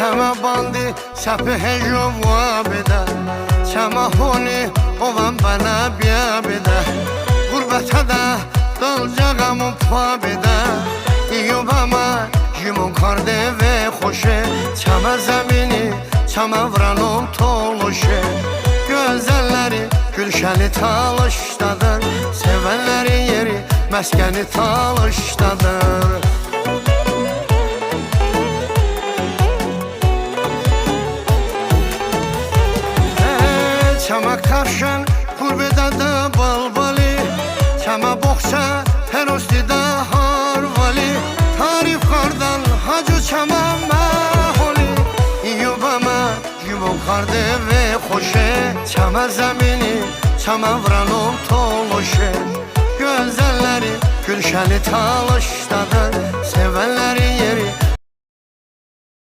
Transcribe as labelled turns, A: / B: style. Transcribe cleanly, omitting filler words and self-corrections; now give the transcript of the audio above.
A: Çama bandi saphe jova beda Çama honi ovan bana biya beda Gurbata da dalcağamı pa beda İyobama jimon karde ve hoşe Çama zemini çama vranım toluşe Gözelleri gülşeni talışdadır Sevenlerin yeri meskeni talışdadır Çama kavşan kurbeda da balbali Çama boksa perosti da harvali Tarif kardan hacı çama maholi İyobama jimon karde ve hoşe Çama zemini çama vranım toluşe Gözelleri gülşeni talışdadır Sevenleri